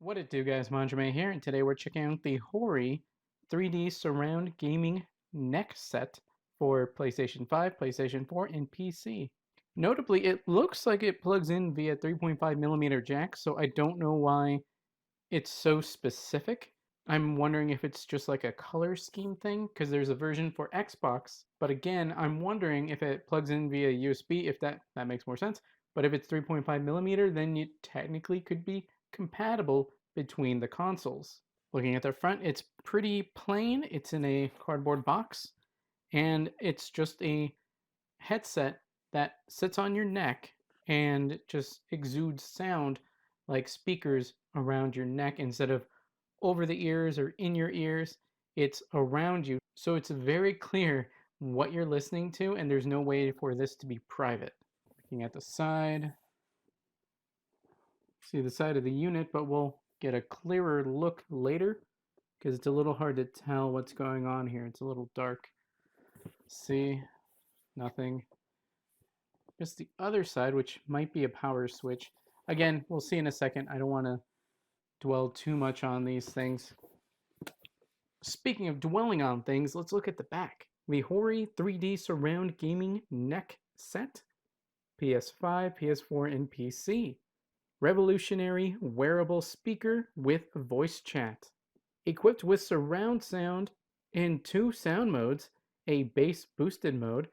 What it do, guys? Manjoume here, and today we're checking out the HORI 3D Surround Gaming Neckset for PlayStation 5, PlayStation 4, and PC. Notably, it looks like it plugs in via 3.5mm jack, so I don't know why it's so specific. I'm wondering if it's just like a color scheme thing, because there's a version for Xbox, but again, I'm wondering if it plugs in via USB, if that makes more sense. But if it's 3.5mm, then you technically could be compatible between the consoles. Looking at the front, it's pretty plain. It's in a cardboard box, and it's just a headset that sits on your neck and just exudes sound like speakers around your neck instead of over the ears or in your ears. It's around you. So it's very clear what you're listening to, and there's no way for this to be private. Looking at the side, see the side of the unit, but we'll get a clearer look later because it's a little hard to tell what's going on here. It's a little dark. See, nothing. Just the other side, which might be a power switch. Again, we'll see in a second. I don't want to dwell too much on these things. Speaking of dwelling on things, let's look at the back. The HORI 3D Surround Gaming Neckset, PS5, PS4, and PC. Revolutionary wearable speaker with voice chat. Equipped with surround sound in 2 sound modes, a bass boosted mode,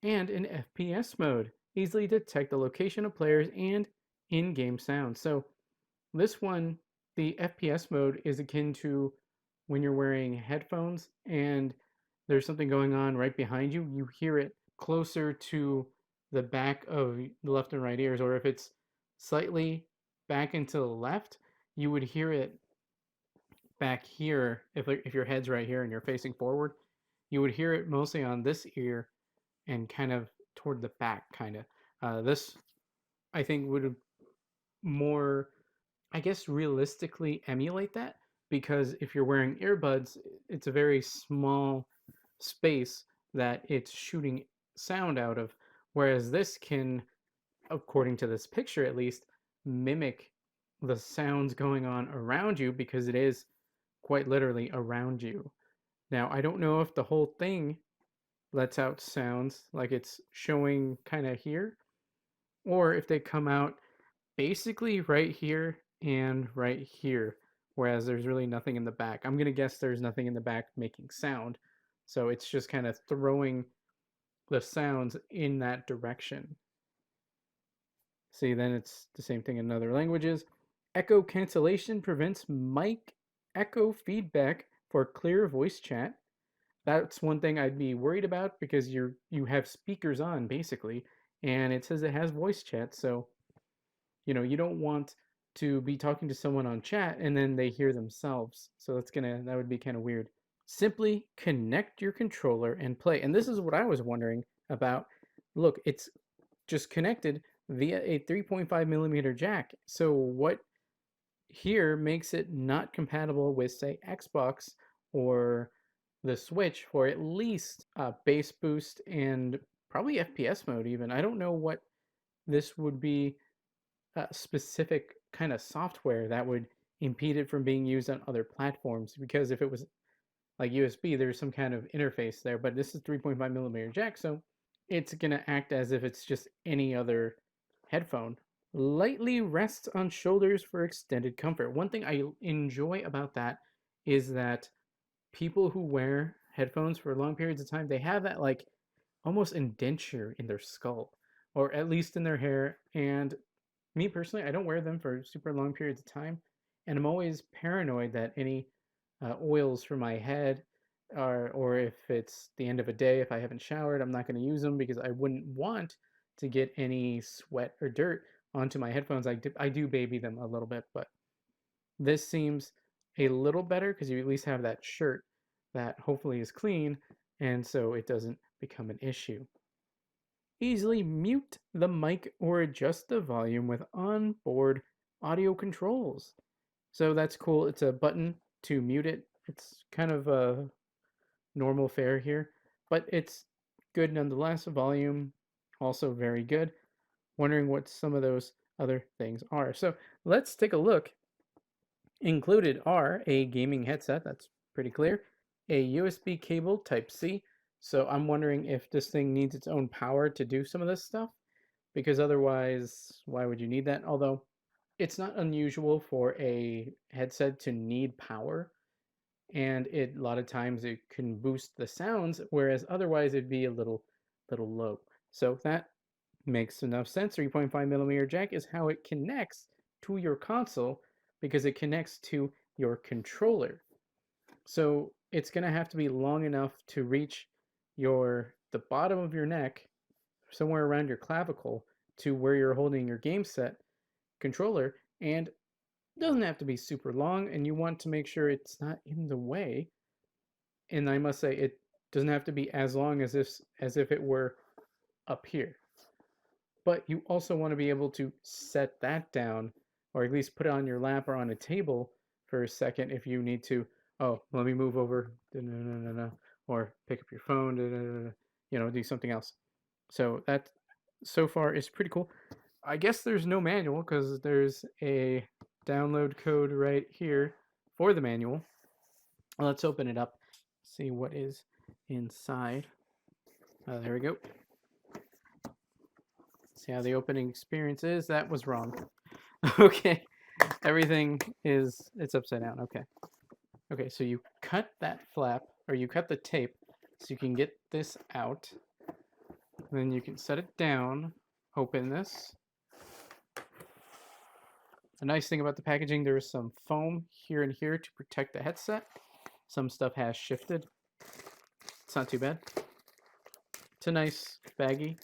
and an FPS mode. Easily detect the location of players and in-game sound. So this one, the FPS mode is akin to when you're wearing headphones and there's something going on right behind you, you hear it closer to the back of the left and right ears, or if it's slightly back and to the left, you would hear it back here. If your head's right here and you're facing forward, you would hear it mostly on this ear and kind of toward the back, kind of. This, I think, would more, I guess, realistically emulate that because if you're wearing earbuds, it's a very small space that it's shooting sound out of, whereas this can, according to this picture at least, mimic the sounds going on around you because it is quite literally around you. Now, I don't know if the whole thing lets out sounds like it's showing kind of here, or if they come out basically right here and right here, whereas there's really nothing in the back. I'm going to guess there's nothing in the back making sound, so it's just kind of throwing the sounds in that direction. See, then it's the same thing in other languages. Echo cancellation prevents mic echo feedback for clear voice chat. That's one thing I'd be worried about because you have speakers on basically, and it says it has voice chat, so you don't want to be talking to someone on chat and then they hear themselves. So that would be kind of weird. Simply connect your controller and play. And this is what I was wondering about. Look, it's just connected via a 3.5mm jack. So what here makes it not compatible with, say, Xbox or the Switch for at least bass boost and probably FPS mode even. I don't know what this would be specific kind of software that would impede it from being used on other platforms, because if it was like USB, there's some kind of interface there, but this is 3.5mm jack, so it's going to act as if it's just any other headphone. Lightly rests on shoulders for extended comfort. One thing I enjoy about that is that people who wear headphones for long periods of time, they have that like almost indenture in their skull, or at least in their hair. And me personally, I don't wear them for super long periods of time, and I'm always paranoid that any oils from my head are, or if it's the end of a day, if I haven't showered, I'm not going to use them because I wouldn't want to get any sweat or dirt onto my headphones. I do baby them a little bit, but this seems a little better because you at least have that shirt that hopefully is clean, and so it doesn't become an issue. Easily mute the mic or adjust the volume with onboard audio controls. So that's cool. It's a button to mute it. It's kind of a normal fare here, but it's good nonetheless. Volume also very good. Wondering what some of those other things are. So let's take a look Included are a gaming headset, that's pretty clear, a USB cable Type C. So I'm wondering if this thing needs its own power to do some of this stuff, because otherwise, why would you need that? Although it's not unusual for a headset to need power, and a lot of times it can boost the sounds, whereas otherwise it'd be a little low. So that makes enough sense. 3.5 millimeter jack is how it connects to your console because it connects to your controller. So it's going to have to be long enough to reach the bottom of your neck, somewhere around your clavicle, to where you're holding your game set controller, and it doesn't have to be super long, and you want to make sure it's not in the way. And I must say, it doesn't have to be as long as if it were up here. But you also want to be able to set that down, or at least put it on your lap or on a table for a second if you need to. Oh, let me move over, or pick up your phone, do something else. So that so far is pretty cool. I guess there's no manual because there's a download code right here for the manual. Let's open it up, see what is inside. There we go. See how the opening experience is. That was wrong. Okay, everything it's upside down. Okay, so you cut that flap, or you cut the tape so you can get this out. Then you can set it down, open this. The nice thing about the packaging, there is some foam here and here to protect the headset. Some stuff has shifted. It's not too bad. It's a nice baggie.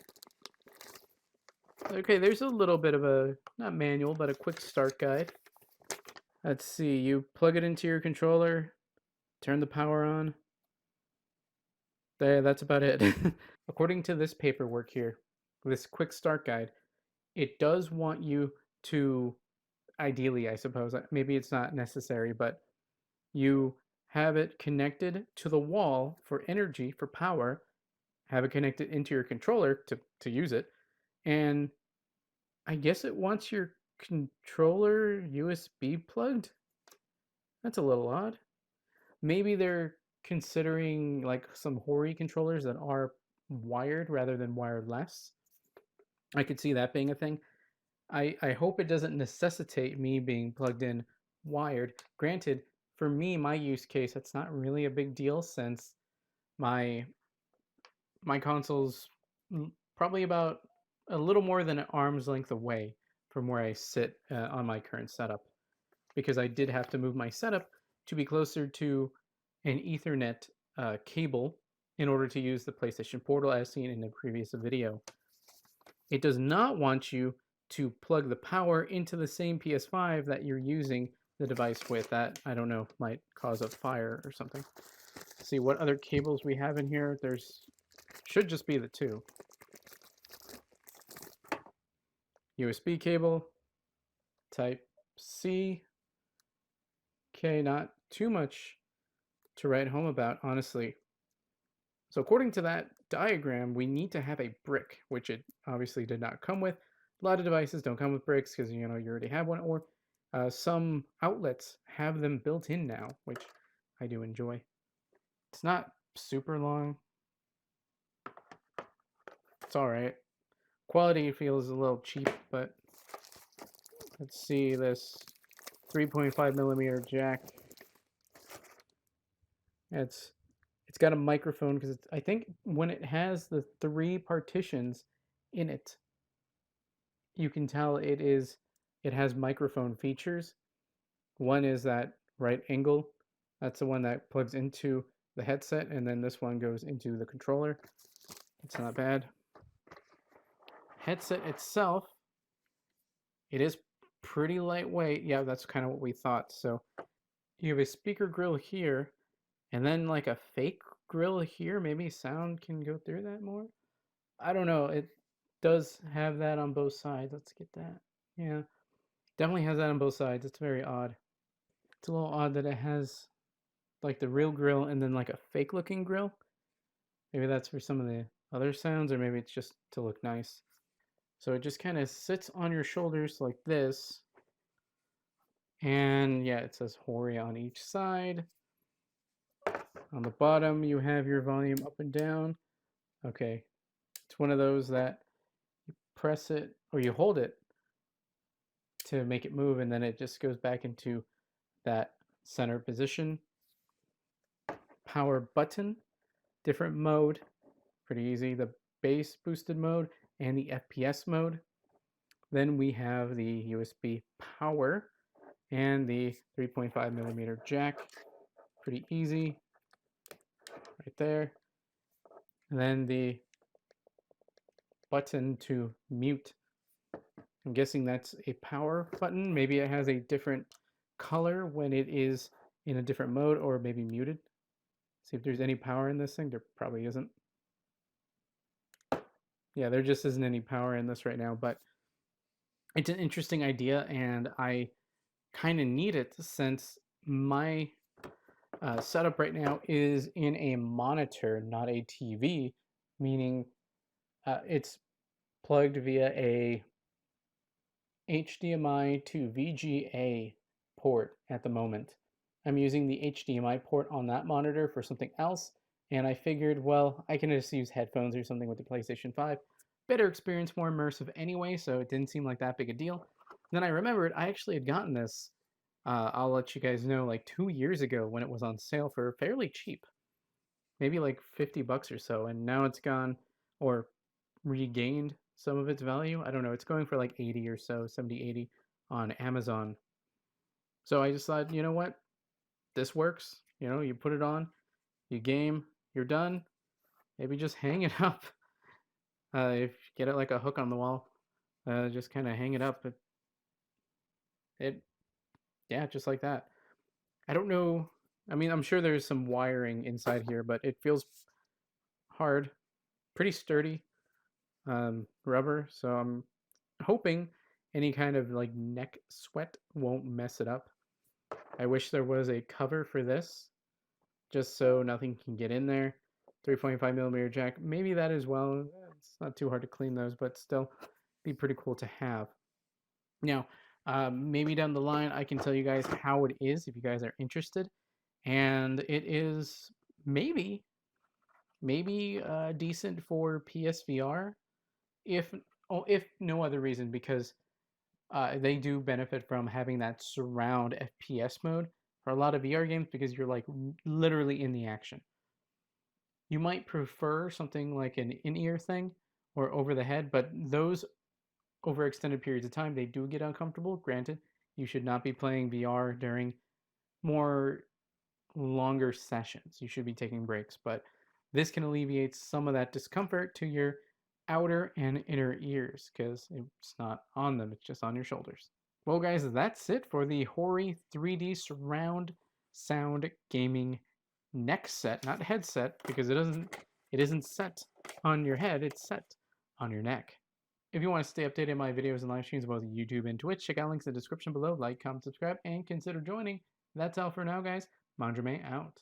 Okay, there's a little bit of a, not manual, but a quick start guide. Let's see, you plug it into your controller, turn the power on. There, that's about it. According to this paperwork here, this quick start guide, it does want you to, ideally, I suppose, maybe it's not necessary, but you have it connected to the wall for energy, for power, have it connected into your controller to use it, and I guess it wants your controller USB plugged? That's a little odd. Maybe they're considering like some HORI controllers that are wired rather than wireless. I could see that being a thing. I hope it doesn't necessitate me being plugged in wired. Granted, for me, my use case, that's not really a big deal since my console's probably about a little more than an arm's length away from where I sit on my current setup, because I did have to move my setup to be closer to an Ethernet cable in order to use the PlayStation Portal as seen in the previous video. It does not want you to plug the power into the same PS5 that you're using the device with. That, I don't know, might cause a fire or something. Let's see what other cables we have in here. There's should just be the two. USB cable, Type C. Okay, not too much to write home about, honestly. So according to that diagram, we need to have a brick, which it obviously did not come with. A lot of devices don't come with bricks because you already have one, or some outlets have them built in now, which I do enjoy. It's not super long. It's all right. Quality feels a little cheap, but let's see this 3.5 millimeter jack. It's got a microphone because I think when it has the 3 partitions in it, you can tell it has microphone features. One is that right angle. That's the one that plugs into the headset, and then this one goes into the controller. It's not bad. Headset itself, it is pretty lightweight. Yeah, that's kind of what we thought. So you have a speaker grill here, and then like a fake grill here. Maybe sound can go through that more. I don't know. It does have that on both sides. Let's get that. Yeah, definitely has that on both sides. It's very odd. It's a little odd that it has like the real grill and then like a fake looking grill. Maybe that's for some of the other sounds, or maybe it's just to look nice. So it just kind of sits on your shoulders like this. And yeah, it says HORI on each side. On the bottom, you have your volume up and down. Okay, it's one of those that you press it or you hold it to make it move, and then it just goes back into that center position. Power button, different mode, pretty easy. The bass boosted mode and the FPS mode. Then we have the USB power and the 3.5 millimeter jack. Pretty easy right there. And then the button to mute. I'm guessing that's a power button. Maybe it has a different color when it is in a different mode, or maybe muted. See if there's any power in this thing. There probably isn't. Yeah, there just isn't any power in this right now, but it's an interesting idea, and I kind of need it since my setup right now is in a monitor, not a TV, meaning it's plugged via a HDMI to VGA port at the moment. I'm using the HDMI port on that monitor for something else, and I figured, well, I can just use headphones or something with the PlayStation 5. Better experience, more immersive anyway, so it didn't seem like that big a deal. Then I remembered I actually had gotten this, I'll let you guys know, like 2 years ago when it was on sale for fairly cheap. Maybe like 50 bucks or so, and now it's gone, or regained some of its value. I don't know. It's going for like 80 or so, 70, 80 on Amazon. So I just thought, you know what? This works. You know, you put it on, you game, you're done. Maybe just hang it up. If you get it like a hook on the wall, just kind of hang it up. Yeah, just like that. I don't know. I mean, I'm sure there's some wiring inside here, but it feels hard, pretty sturdy rubber. So I'm hoping any kind of like neck sweat won't mess it up. I wish there was a cover for this, just so nothing can get in there. 3.5 millimeter jack, maybe that as well. It's not too hard to clean those, but still be pretty cool to have. Now, maybe down the line I can tell you guys how it is if you guys are interested. And it is maybe decent for PSVR, if no other reason, because they do benefit from having that surround FPS mode for a lot of VR games because you're like literally in the action. You might prefer something like an in-ear thing or over the head, but those over extended periods of time they do get uncomfortable. Granted, you should not be playing VR during more longer sessions. You should be taking breaks, but this can alleviate some of that discomfort to your outer and inner ears because it's not on them, it's just on your shoulders. Well, guys, that's it for the HORI 3D surround sound gaming neck set, not headset, because it isn't set on your head, it's set on your neck. If you want to stay updated on my videos and live streams both YouTube and Twitch, check out links in the description below. Like, comment, subscribe, and consider joining. That's all for now, guys. Manjoume out.